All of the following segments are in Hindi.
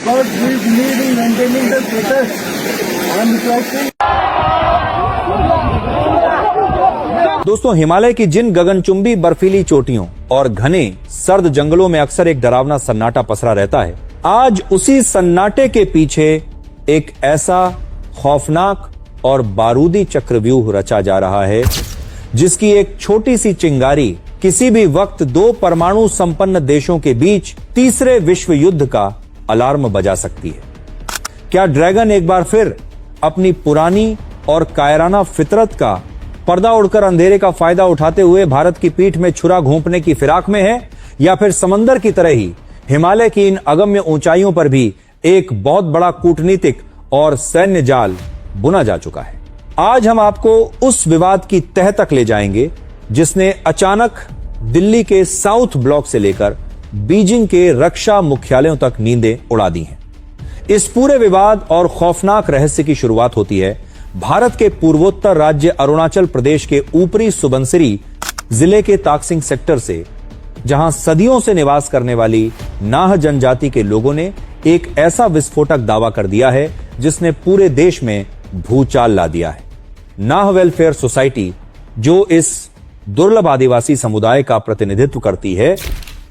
God please lead in maintaining the status. I am requesting. दोस्तों, हिमालय की जिन गगनचुंबी बर्फीली चोटियों और घने सर्द जंगलों में अक्सर एक डरावना सन्नाटा पसरा रहता है, आज उसी सन्नाटे के पीछे एक ऐसा खौफनाक और बारूदी चक्रव्यूह रचा जा रहा है जिसकी एक छोटी सी चिंगारी किसी भी वक्त दो परमाणु संपन्न देशों के बीच तीसरे विश्व युद्ध का अलार्म बजा सकती है। क्या ड्रैगन एक बार फिर अपनी पुरानी और कायराना फितरत का पर्दा उड़कर अंधेरे का फायदा उठाते हुए भारत की पीठ में छुरा घोंपने की फिराक में है, या फिर समंदर की तरह ही हिमालय की इन अगम्य ऊंचाइयों पर भी एक बहुत बड़ा कूटनीतिक और सैन्य जाल बुना जा चुका है? आज हम आपको उस विवाद की तह तक ले जाएंगे जिसने अचानक दिल्ली के साउथ ब्लॉक से लेकर बीजिंग के रक्षा मुख्यालयों तक नींदें उड़ा दी हैं। इस पूरे विवाद और खौफनाक रहस्य की शुरुआत होती है भारत के पूर्वोत्तर राज्य अरुणाचल प्रदेश के ऊपरी सुबनसिरी जिले के ताकसिंग सेक्टर से, जहां सदियों से निवास करने वाली नाह जनजाति के लोगों ने एक ऐसा विस्फोटक दावा कर दिया है जिसने पूरे देश में भूचाल ला दिया है। नाह वेलफेयर सोसाइटी, जो इस दुर्लभ आदिवासी समुदाय का प्रतिनिधित्व करती है,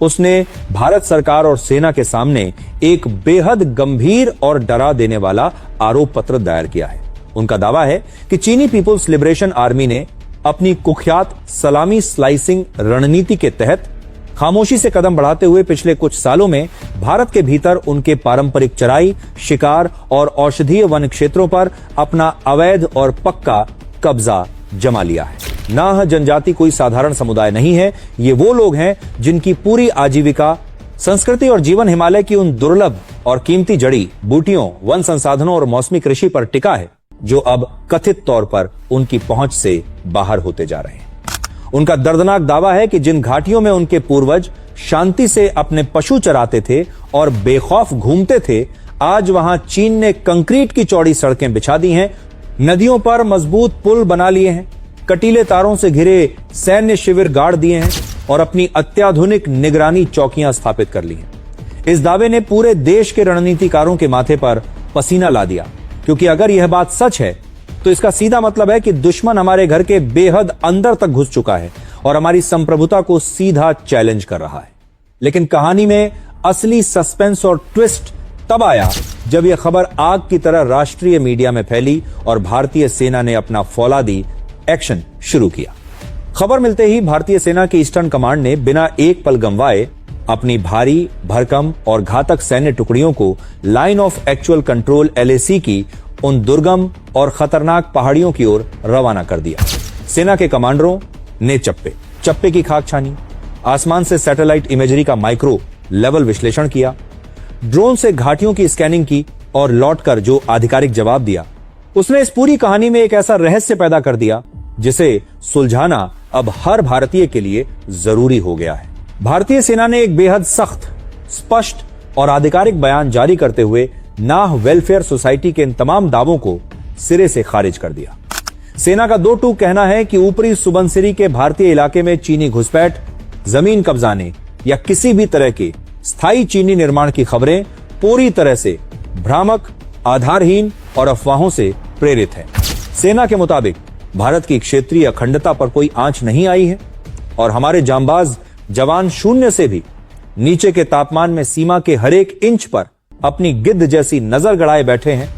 उसने भारत सरकार और सेना के सामने एक बेहद गंभीर और डरा देने वाला आरोप पत्र दायर किया है। उनका दावा है कि चीनी पीपुल्स लिबरेशन आर्मी ने अपनी कुख्यात सलामी स्लाइसिंग रणनीति के तहत खामोशी से कदम बढ़ाते हुए पिछले कुछ सालों में भारत के भीतर उनके पारंपरिक चराई, शिकार और औषधीय वन क्षेत्रों पर अपना अवैध और पक्का कब्जा जमा लिया है। नाह जनजाति कोई साधारण समुदाय नहीं है। ये वो लोग हैं जिनकी पूरी आजीविका, संस्कृति और जीवन हिमालय की उन दुर्लभ और कीमती जड़ी बूटियों, वन संसाधनों और मौसमी कृषि पर टिका है जो अब कथित तौर पर उनकी पहुंच से बाहर होते जा रहे हैं। उनका दर्दनाक दावा है कि जिन घाटियों में उनके पूर्वज शांति से अपने पशु चराते थे और बेखौफ घूमते थे, आज वहां चीन ने कंक्रीट की चौड़ी सड़कें बिछा दी हैं, नदियों पर मजबूत पुल बना लिए हैं, कटीले तारों से घिरे सैन्य शिविर गाड़ दिए हैं और अपनी अत्याधुनिक निगरानी चौकियां स्थापित कर ली हैं। इस दावे ने पूरे देश के रणनीतिकारों के माथे पर पसीना ला दिया, क्योंकि अगर यह बात सच है तो इसका सीधा मतलब है कि दुश्मन हमारे घर के बेहद अंदर तक घुस चुका है और हमारी संप्रभुता को सीधा चैलेंज कर रहा है। लेकिन कहानी में असली सस्पेंस और ट्विस्ट तब आया जब यह खबर आग की तरह राष्ट्रीय मीडिया में फैली और भारतीय सेना ने अपना फौलादी एक्शन शुरू किया। खबर मिलते ही भारतीय सेना की ईस्टर्न कमांड ने बिना एक पल गंवाए अपनी भारी, भरकम और घातक सैन्य टुकड़ियों को line of actual control LAC की उन दुर्गम और खतरनाक पहाड़ियों की ओर रवाना कर दिया। सेना के कमांडरों ने चप्पे की खाक छानी, आसमान से सैटेलाइट इमेजरी का माइक्रो लेवल विश्लेषण किया, ड्रोन से घाटियों की स्कैनिंग की और लौटकर जो आधिकारिक जवाब दिया, उसने इस पूरी कहानी में एक ऐसा रहस्य पैदा कर दिया जिसे सुलझाना अब हर भारतीय के लिए जरूरी हो गया है। भारतीय सेना ने एक बेहद सख्त, स्पष्ट और आधिकारिक बयान जारी करते हुए नाह वेलफेयर सोसाइटी के इन तमाम दावों को सिरे से खारिज कर दिया। सेना का दो टूक कहना है कि ऊपरी सुबनसिरी के भारतीय इलाके में चीनी घुसपैठ, जमीन कब्जाने या किसी भी तरह के स्थायी चीनी निर्माण की खबरें पूरी तरह से भ्रामक, आधारहीन और अफवाहों से प्रेरित है। सेना के मुताबिक भारत की क्षेत्रीय अखंडता पर कोई आंच नहीं आई है और हमारे जांबाज जवान शून्य से भी नीचे के तापमान में सीमा के हर एक इंच पर अपनी गिद्ध जैसी नजर गड़ाए बैठे हैं,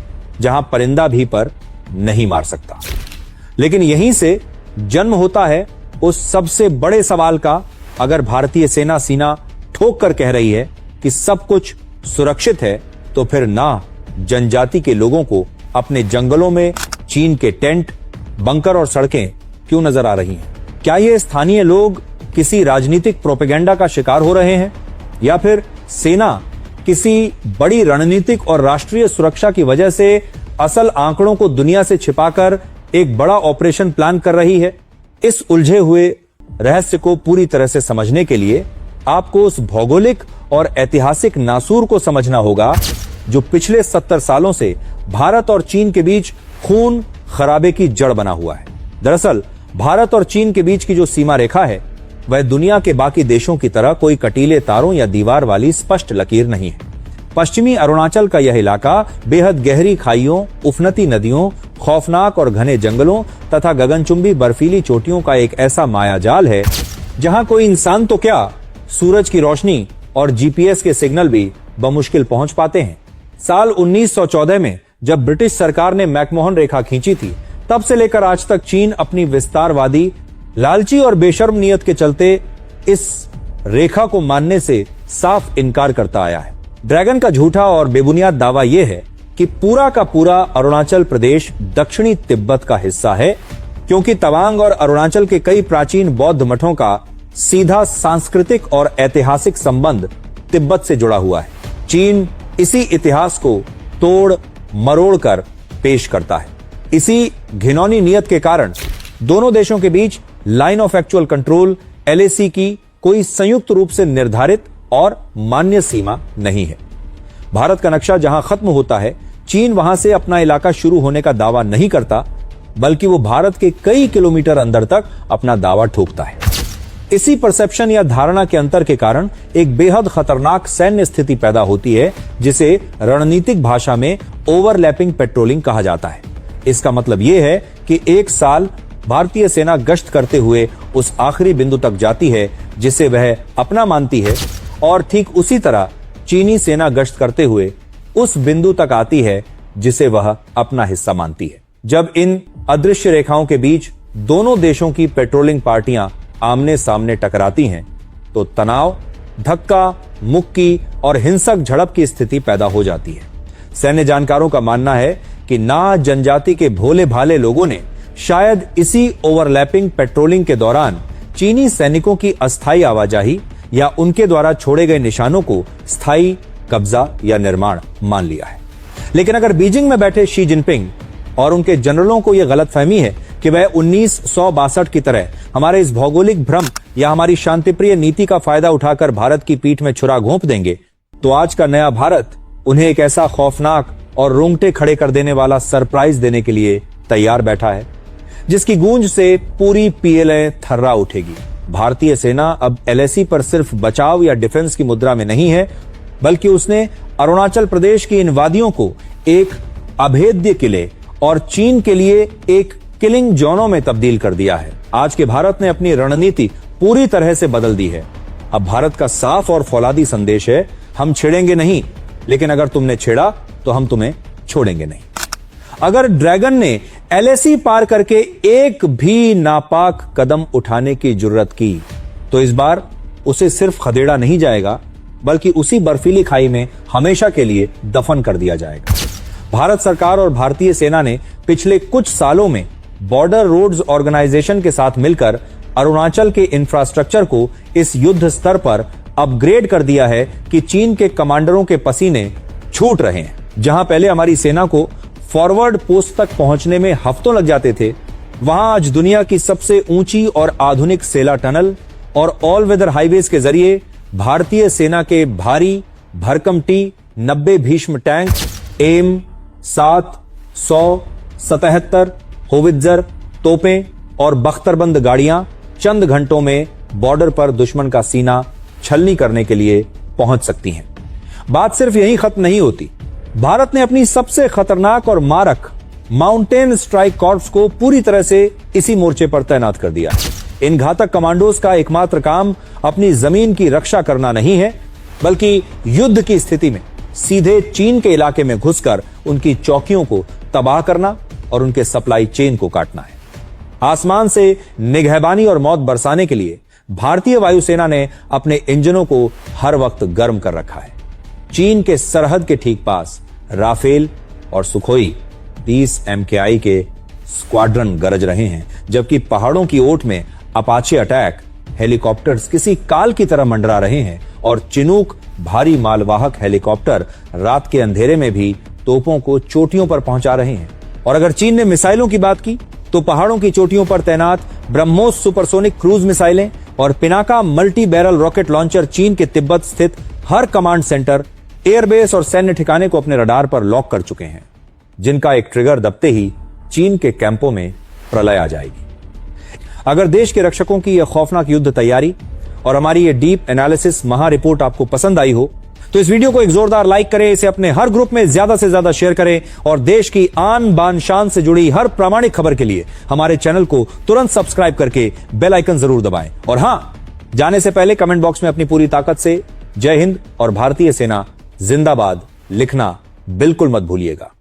जहां परिंदा भी पर नहीं मार सकता। लेकिन यहीं से जन्म होता है उस सबसे बड़े सवाल का। अगर भारतीय सेना सीना ठोक कर कह रही है कि सब कुछ सुरक्षित है, तो फिर नाह जनजाति के लोगों को अपने जंगलों में चीन के टेंट, बंकर और सड़कें क्यों नजर आ रही हैं? क्या ये स्थानीय लोग किसी राजनीतिक प्रोपेगेंडा का शिकार हो रहे हैं, या फिर सेना किसी बड़ी रणनीतिक और राष्ट्रीय सुरक्षा की वजह से असल आंकड़ों को दुनिया से छिपाकर एक बड़ा ऑपरेशन प्लान कर रही है? इस उलझे हुए रहस्य को पूरी तरह से समझने के लिए आपको उस भौगोलिक और ऐतिहासिक नासूर को समझना होगा जो पिछले 70 सालों से भारत और चीन के बीच खून खराबे की जड़ बना हुआ है। दरअसल भारत और चीन के बीच की जो सीमा रेखा है वह दुनिया के बाकी देशों की तरह कोई कटीले तारों या दीवार वाली स्पष्ट लकीर नहीं है। पश्चिमी अरुणाचल का यह इलाका बेहद गहरी खाइयों, उफनती नदियों, खौफनाक और घने जंगलों तथा गगनचुंबी बर्फीली चोटियों का एक ऐसा मायाजाल है जहां कोई इंसान तो क्या, सूरज की रोशनी और जीपीएस के सिग्नल भी बमुश्किल पहुंच पाते हैं। साल 1914 में जब ब्रिटिश सरकार ने मैकमोहन रेखा खींची थी, तब से लेकर आज तक चीन अपनी विस्तारवादी, लालची और बेशर्म नीयत के चलते इस रेखा को मानने से साफ इनकार करता आया है। ड्रैगन का झूठा और बेबुनियाद दावा यह है कि पूरा का पूरा अरुणाचल प्रदेश दक्षिणी तिब्बत का हिस्सा है, क्योंकि तवांग और अरुणाचल के कई प्राचीन बौद्ध मठों का सीधा सांस्कृतिक और ऐतिहासिक संबंध तिब्बत से जुड़ा हुआ है। चीन इसी इतिहास को तोड़ मरोड़ कर पेश करता है। इसी घिनौनी नियत के कारण दोनों देशों के बीच line of actual control LAC की कोई संयुक्त रूप से निर्धारित और मान्य सीमा नहीं है। भारत का नक्शा जहां खत्म होता है, चीन वहां से अपना इलाका शुरू होने का दावा नहीं करता, बल्कि वो भारत के कई किलोमीटर अंदर तक अपना दावा ठोकता है। इसी परसेप्शन या धारणा के अंतर के कारण एक बेहद खतरनाक सैन्य स्थिति पैदा होती है, जिसे रणनीतिक भाषा में ओवरलैपिंग पेट्रोलिंग कहा जाता है। इसका मतलब यह है कि एक साल भारतीय सेना गश्त करते हुए उस आखिरी बिंदु तक जाती है जिसे वह अपना मानती है, और ठीक उसी तरह चीनी सेना गश्त करते हुए उस बिंदु तक आती है जिसे वह अपना हिस्सा मानती है। जब इन अदृश्य रेखाओं के बीच दोनों देशों की पेट्रोलिंग पार्टियां आमने सामने टकराती हैं, तो तनाव, धक्का मुक्की और हिंसक झड़प की स्थिति पैदा हो जाती है। सैन्य जानकारों का मानना है कि ना जनजाति के भोले भाले लोगों ने शायद इसी ओवरलैपिंग पेट्रोलिंग के दौरान चीनी सैनिकों की अस्थायी आवाजाही या उनके द्वारा छोड़े गए निशानों को स्थायी कब्जा या निर्माण मान लिया है। लेकिन अगर बीजिंग में बैठे शी जिनपिंग और उनके जनरलों को यह गलतफहमी है कि वह 1962 की तरह हमारे इस भौगोलिक भ्रम या हमारी शांतिप्रिय नीति का फायदा उठाकर भारत की पीठ में छुरा घोंप देंगे, तो आज का नया भारत उन्हें एक ऐसा खौफनाक और रोंगटे खड़े कर देने वाला सरप्राइज देने के लिए तैयार बैठा है, जिसकी गूंज से पूरी PLA थर्रा उठेगी। भारतीय सेना अब LAC पर सिर्फ बचाव या डिफेंस की मुद्रा में नहीं है, बल्कि उसने अरुणाचल प्रदेश की इन वादियों को एक अभेद्य किले और चीन के लिए एक किलिंग जोनों में तब्दील कर दिया है। आज के भारत ने अपनी रणनीति पूरी तरह से बदल दी है। अब भारत का साफ और फौलादी संदेश है, हम छेड़ेंगे नहीं, लेकिन अगर तुमने छेड़ा तो हम तुम्हें छोड़ेंगे नहीं। अगर ड्रैगन ने LAC पार करके एक भी नापाक कदम उठाने की जुर्रत की, तो इस बार उसे सिर्फ खदेड़ा नहीं जाएगा, बल्कि उसी बर्फीली खाई में हमेशा के लिए दफन कर दिया जाएगा। भारत सरकार और भारतीय सेना ने पिछले कुछ सालों में बॉर्डर रोड्स ऑर्गेनाइजेशन के साथ मिलकर अरुणाचल के इंफ्रास्ट्रक्चर को इस युद्ध स्तर पर अपग्रेड कर दिया है कि चीन के कमांडरों के पसीने छूट रहे हैं। जहां पहले हमारी सेना को फॉरवर्ड पोस्ट तक पहुंचने में हफ्तों लग जाते थे, वहां आज दुनिया की सबसे ऊंची और आधुनिक सेला टनल और ऑल वेदर हाईवेज के जरिए भारतीय सेना के भारी भरकम T-90 Bhishma tank, M 7, 100, 77 howitzer तोपें और बख्तरबंद गाड़ियां चंद घंटों में बॉर्डर पर दुश्मन का सीना छलनी करने के लिए पहुंच सकती हैं। बात सिर्फ यहीं खत्म नहीं होती। भारत ने अपनी सबसे खतरनाक और मारक माउंटेन स्ट्राइक कॉर्प्स को पूरी तरह से इसी मोर्चे पर तैनात कर दिया। इन घातक कमांडोज का एकमात्र काम अपनी जमीन की रक्षा करना नहीं है, बल्कि युद्ध की स्थिति में सीधे चीन के इलाके में घुसकर उनकी चौकियों को तबाह करना और उनके सप्लाई चेन को काटना है। आसमान से निगहबानी और मौत बरसाने के लिए भारतीय वायुसेना ने अपने इंजनों को हर वक्त गर्म कर रखा है। चीन के सरहद के ठीक पास राफेल और सुखोई 30 MKI के स्क्वाड्रन गरज रहे हैं, जबकि पहाड़ों की ओट में अपाचे अटैक हेलीकॉप्टर्स किसी काल की तरह मंडरा रहे हैं और चिनूक भारी मालवाहक हेलीकॉप्टर रात के अंधेरे में भी तोपों को चोटियों पर पहुंचा रहे हैं। और अगर चीन ने मिसाइलों की बात की, तो पहाड़ों की चोटियों पर तैनात ब्रह्मोस सुपरसोनिक क्रूज मिसाइलें और Pinaka multi barrel rocket launcher चीन के तिब्बत स्थित हर कमांड सेंटर, एयरबेस और सैन्य ठिकाने को अपने रडार पर लॉक कर चुके हैं, जिनका एक ट्रिगर दबते ही चीन के कैंपों में प्रलय आ जाएगी। अगर देश के रक्षकों की यह खौफनाक युद्ध तैयारी और हमारी ये डीप एनालिसिस महा रिपोर्ट आपको पसंद आई हो, तो इस वीडियो को एक जोरदार लाइक करें, इसे अपने हर ग्रुप में ज्यादा से ज्यादा शेयर करें और देश की आन बान शान से जुड़ी हर प्रामाणिक खबर के लिए हमारे चैनल को तुरंत सब्सक्राइब करके बेल आइकन जरूर दबाएं। और हां, जाने से पहले कमेंट बॉक्स में अपनी पूरी ताकत से जय हिंद और भारतीय सेना जिंदाबाद लिखना बिल्कुल मत भूलिएगा।